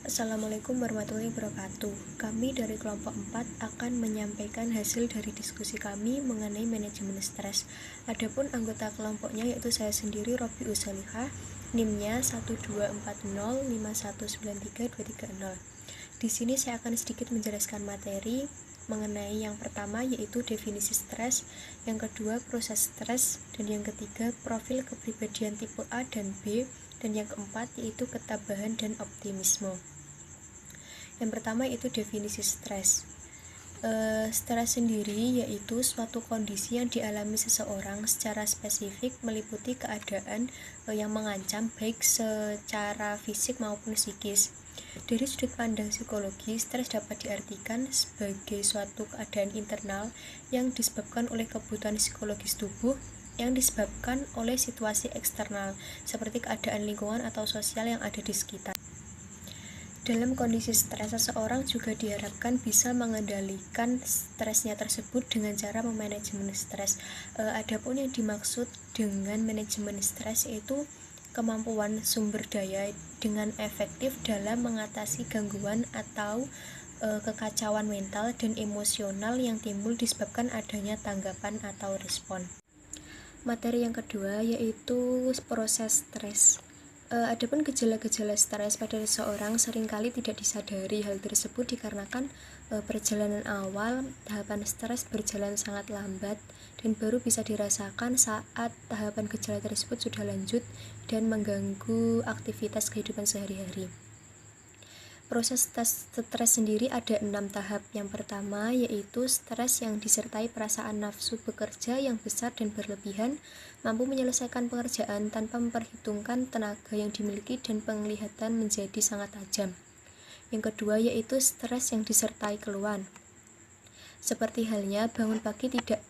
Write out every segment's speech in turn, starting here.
Assalamualaikum warahmatullahi wabarakatuh. Kami dari kelompok 4 akan menyampaikan hasil dari diskusi kami mengenai manajemen stres. Adapun anggota kelompoknya yaitu saya sendiri, Robi Usalihah, NIM-nya 12405193230. Di sini saya akan sedikit menjelaskan materi mengenai yang pertama yaitu definisi stres, yang kedua proses stres, dan yang ketiga profil kepribadian tipe A dan B, dan yang keempat yaitu ketabahan dan optimisme. Yang pertama itu definisi stres. Stres sendiri yaitu suatu kondisi yang dialami seseorang secara spesifik meliputi keadaan yang mengancam baik secara fisik maupun psikis. Dari sudut pandang psikologi, stres dapat diartikan sebagai suatu keadaan internal yang disebabkan oleh kebutuhan psikologis tubuh yang disebabkan oleh situasi eksternal seperti keadaan lingkungan atau sosial yang ada di sekitar. Dalam kondisi stres, seseorang juga diharapkan bisa mengendalikan stresnya tersebut dengan cara memanajemen stres. Adapun yang dimaksud dengan manajemen stres yaitu kemampuan sumber daya dengan efektif dalam mengatasi gangguan atau kekacauan mental dan emosional yang timbul disebabkan adanya tanggapan atau respon. Materi yang kedua yaitu proses stres. Adapun gejala-gejala stres pada seseorang seringkali tidak disadari. Hal tersebut dikarenakan perjalanan awal tahapan stres berjalan sangat lambat dan baru bisa dirasakan saat tahapan gejala tersebut sudah lanjut dan mengganggu aktivitas kehidupan sehari-hari. Proses stres sendiri ada 6 tahap. Yang pertama yaitu stres yang disertai perasaan nafsu bekerja yang besar dan berlebihan, mampu menyelesaikan pekerjaan tanpa memperhitungkan tenaga yang dimiliki dan penglihatan menjadi sangat tajam. Yang kedua yaitu stres yang disertai keluhan, seperti halnya bangun pagi tidak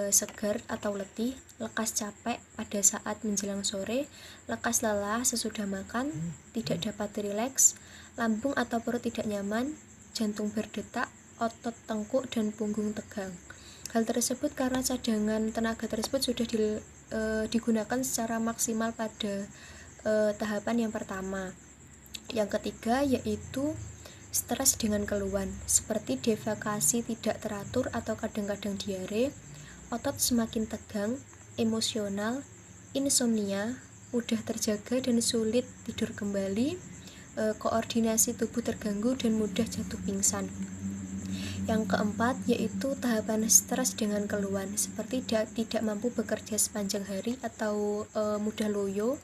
segar atau letih, lekas capek pada saat menjelang sore, lekas lelah sesudah makan, tidak dapat rileks, lambung atau perut tidak nyaman, jantung berdetak, otot tengkuk dan punggung tegang. Hal tersebut karena cadangan tenaga tersebut sudah digunakan secara maksimal pada tahapan yang pertama. Yang ketiga yaitu stres dengan keluhan, seperti defekasi tidak teratur atau kadang-kadang diare, otot semakin tegang, emosional, insomnia, mudah terjaga dan sulit tidur kembali, koordinasi tubuh terganggu dan mudah jatuh pingsan. Yang keempat yaitu tahapan stres dengan keluhan, seperti tidak mampu bekerja sepanjang hari atau mudah loyo.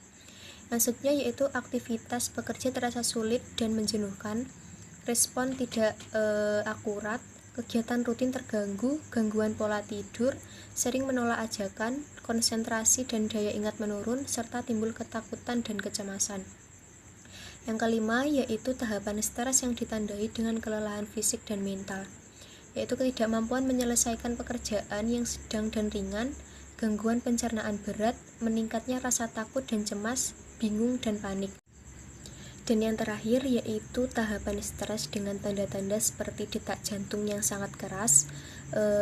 Maksudnya yaitu aktivitas bekerja terasa sulit dan menjenuhkan, respon tidak akurat, kegiatan rutin terganggu, gangguan pola tidur, sering menolak ajakan, konsentrasi dan daya ingat menurun, serta timbul ketakutan dan kecemasan. Yang kelima yaitu tahapan stres yang ditandai dengan kelelahan fisik dan mental, yaitu ketidakmampuan menyelesaikan pekerjaan yang sedang dan ringan, gangguan pencernaan berat, meningkatnya rasa takut dan cemas, bingung dan panik. Dan yang terakhir yaitu tahapan stres dengan tanda-tanda seperti detak jantung yang sangat keras,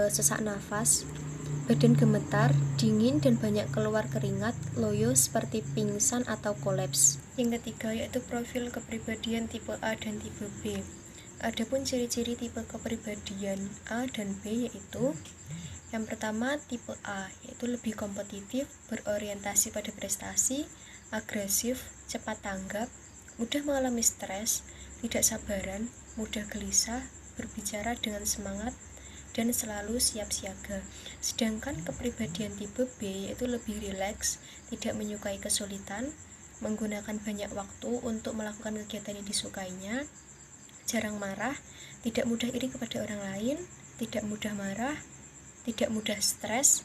sesak nafas, badan gemetar, dingin dan banyak keluar keringat, loyo seperti pingsan atau kolaps. Yang ketiga yaitu profil kepribadian tipe A dan tipe B. Adapun ciri-ciri tipe kepribadian A dan B yaitu yang pertama tipe A yaitu lebih kompetitif, berorientasi pada prestasi, agresif, cepat tanggap, mudah mengalami stres, tidak sabaran, mudah gelisah, berbicara dengan semangat, dan selalu siap siaga. Sedangkan kepribadian tipe B yaitu lebih rileks, tidak menyukai kesulitan, menggunakan banyak waktu untuk melakukan kegiatan yang disukainya, jarang marah, tidak mudah iri kepada orang lain, tidak mudah marah, tidak mudah stres,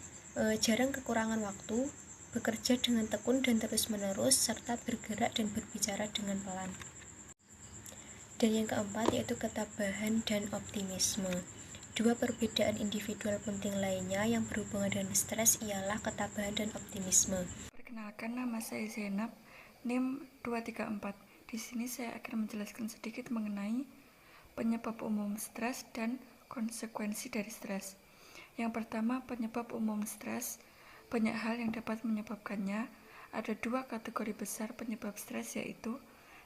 jarang kekurangan waktu, bekerja dengan tekun dan terus-menerus, serta bergerak dan berbicara dengan pelan. Dan yang keempat yaitu ketabahan dan optimisme. Dua perbedaan individual penting lainnya yang berhubungan dengan stres ialah ketabahan dan optimisme. Perkenalkan, nama saya Zainab, NIM 234. Di sini saya akan menjelaskan sedikit mengenai penyebab umum stres dan konsekuensi dari stres. Yang pertama, penyebab umum stres. Banyak hal yang dapat menyebabkannya. Ada dua kategori besar penyebab stres, yaitu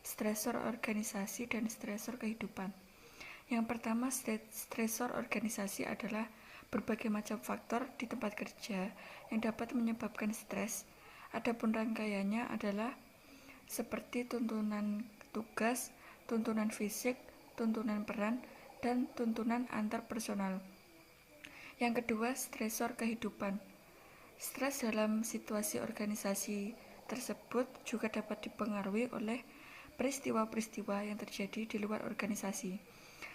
stresor organisasi dan stresor kehidupan. Yang pertama, stresor organisasi adalah berbagai macam faktor di tempat kerja yang dapat menyebabkan stres. Adapun rangkaiannya adalah seperti tuntunan tugas, tuntunan fisik, tuntunan peran, dan tuntunan antar personal. Yang kedua, stresor kehidupan. Stres dalam situasi organisasi tersebut juga dapat dipengaruhi oleh peristiwa-peristiwa yang terjadi di luar organisasi.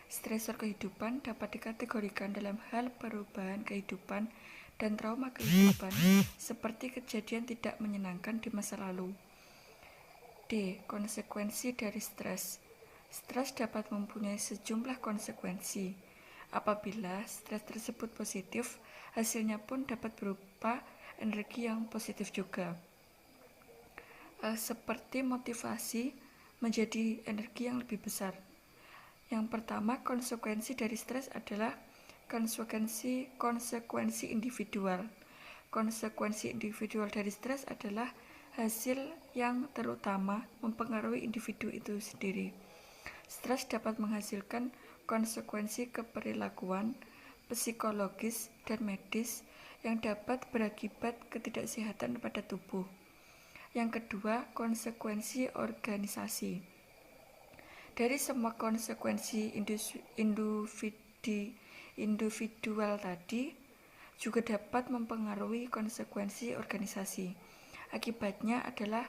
Stresor kehidupan dapat dikategorikan dalam hal perubahan kehidupan dan trauma kehidupan, seperti kejadian tidak menyenangkan di masa lalu. D. Konsekuensi dari stres. Stres dapat mempunyai sejumlah konsekuensi. Apabila stres tersebut positif, hasilnya pun dapat berupa energi yang positif juga. Seperti motivasi menjadi energi yang lebih besar. Yang pertama, konsekuensi dari stres adalah konsekuensi individual. Konsekuensi individual dari stres adalah hasil yang terutama mempengaruhi individu itu sendiri. Stres dapat menghasilkan konsekuensi keperilakuan, psikologis, dan medis yang dapat berakibat ketidaksehatan pada tubuh. Yang kedua, konsekuensi organisasi. Dari semua konsekuensi individual tadi juga dapat mempengaruhi konsekuensi organisasi. Akibatnya adalah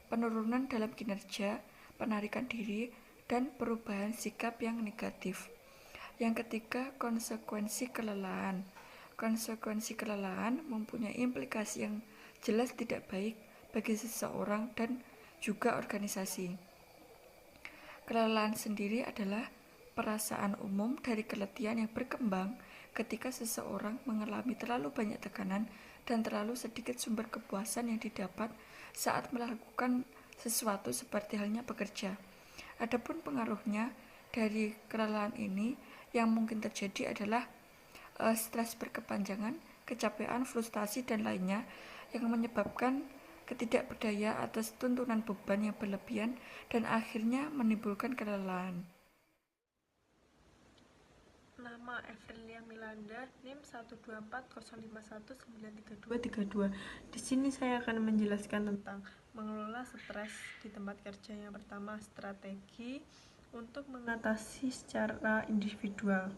penurunan dalam kinerja, penarikan diri, dan perubahan sikap yang negatif. Yang ketiga, konsekuensi kelelahan. Konsekuensi kelelahan mempunyai implikasi yang jelas tidak baik bagi seseorang dan juga organisasi. Kelelahan sendiri adalah perasaan umum dari keletihan yang berkembang ketika seseorang mengalami terlalu banyak tekanan dan terlalu sedikit sumber kepuasan yang didapat saat melakukan sesuatu seperti halnya bekerja. Adapun pengaruhnya dari kelelahan ini yang mungkin terjadi adalah stres berkepanjangan, kecapean, frustasi, dan lainnya yang menyebabkan ketidakberdaya atas tuntunan beban yang berlebihan dan akhirnya menimbulkan kelelahan. Nama Evrilia Milanda, NIM 12405193232. Di sini saya akan menjelaskan tentang mengelola stres di tempat kerja. Yang pertama, strategi untuk mengatasi secara individual.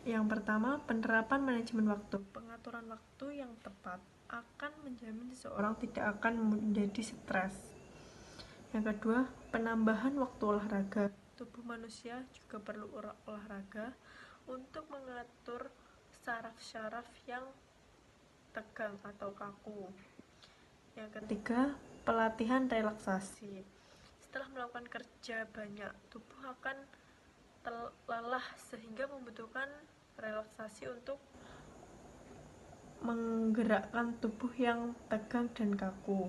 Yang pertama, penerapan manajemen waktu. Pengaturan waktu yang tepat akan menjamin seseorang tidak akan menjadi stres. Yang kedua, penambahan waktu olahraga. Tubuh manusia juga perlu olahraga untuk mengatur saraf-saraf yang tegang atau kaku. Yang ketiga, pelatihan relaksasi. Setelah melakukan kerja banyak, tubuh akan lelah sehingga membutuhkan relaksasi untuk menggerakkan tubuh yang tegang dan kaku.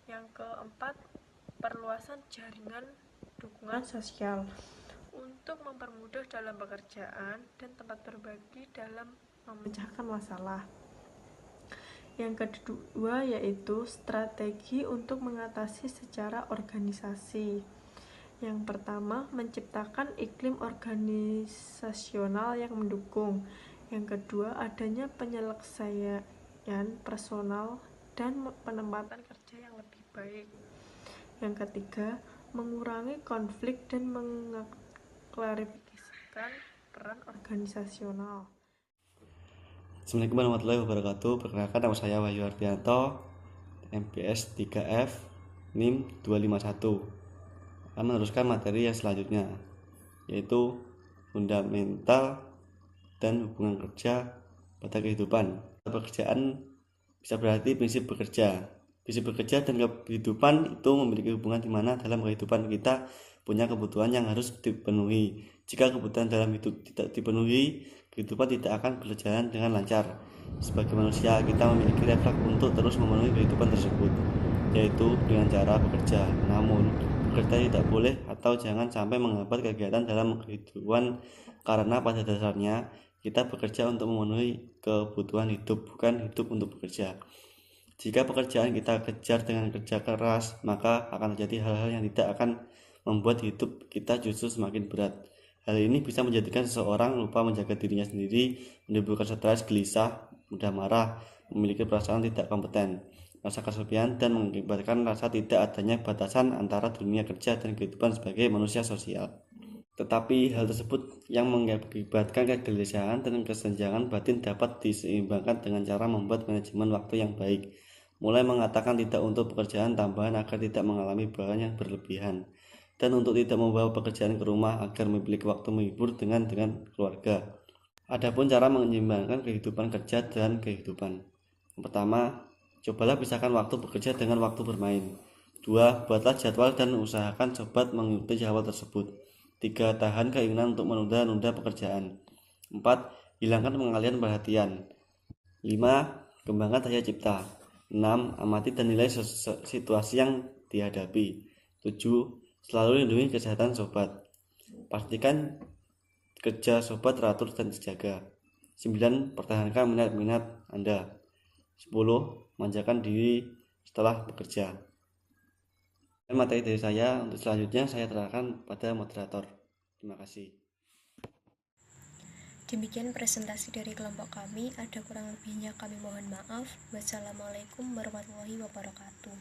Yang keempat, perluasan jaringan dukungan sosial untuk mempermudah dalam pekerjaan dan tempat berbagi dalam memecahkan masalah. Yang kedua yaitu strategi untuk mengatasi secara organisasi. Yang pertama, menciptakan iklim organisasional yang mendukung. Yang kedua, adanya penyelesaian personal dan penempatan kerja yang lebih baik. Yang ketiga, mengurangi konflik dan mengklarifikasikan peran organisasional. Assalamualaikum warahmatullahi wabarakatuh. Perkenalkan, nama saya Wahyu Ardianto, MPS 3F, NIM 251. Akan meneruskan materi yang selanjutnya, yaitu fundamental dan hubungan kerja pada kehidupan. Pekerjaan bisa berarti prinsip bekerja. Prinsip bekerja dan kehidupan itu memiliki hubungan di mana dalam kehidupan kita punya kebutuhan yang harus dipenuhi. Jika kebutuhan dalam hidup tidak dipenuhi, kehidupan tidak akan berjalan dengan lancar. Sebagai manusia, kita memiliki refleks untuk terus memenuhi kehidupan tersebut, yaitu dengan cara bekerja. Namun, bekerja tidak boleh atau jangan sampai menghambat kegiatan dalam kehidupan, karena pada dasarnya kita bekerja untuk memenuhi kebutuhan hidup, bukan hidup untuk bekerja. Jika pekerjaan kita kejar dengan kerja keras, maka akan terjadi hal-hal yang tidak akan membuat hidup kita justru semakin berat. Hal ini bisa menjadikan seseorang lupa menjaga dirinya sendiri, menimbulkan stres, gelisah, mudah marah, memiliki perasaan tidak kompeten, rasa kesepian, dan mengakibatkan rasa tidak adanya batasan antara dunia kerja dan kehidupan sebagai manusia sosial. Tetapi hal tersebut yang mengakibatkan kegelisahan dan kesenjangan batin dapat diseimbangkan dengan cara membuat manajemen waktu yang baik, mulai mengatakan tidak untuk pekerjaan tambahan agar tidak mengalami beban yang berlebihan, dan untuk tidak membawa pekerjaan ke rumah agar memiliki waktu menghibur dengan keluarga. Adapun cara menyeimbangkan kehidupan kerja dan kehidupan. Yang pertama, cobalah pisahkan waktu bekerja dengan waktu bermain. 2. Buatlah jadwal dan usahakan sobat mengikuti jadwal tersebut. 3. Tahan keinginan untuk menunda-nunda pekerjaan. 4. Hilangkan pengalian perhatian. 5. Kembangkan daya cipta. 6. Amati dan nilai situasi yang dihadapi. 7. Selalu lindungi kesehatan sobat. Pastikan kerja sobat teratur dan terjaga. 9. Pertahankan minat-minat Anda. 10. Manjakan diri setelah bekerja. Dan materi dari saya untuk selanjutnya saya serahkan pada moderator. Terima kasih. Demikian presentasi dari kelompok kami. Ada kurang lebihnya kami mohon maaf. Wassalamualaikum warahmatullahi wabarakatuh.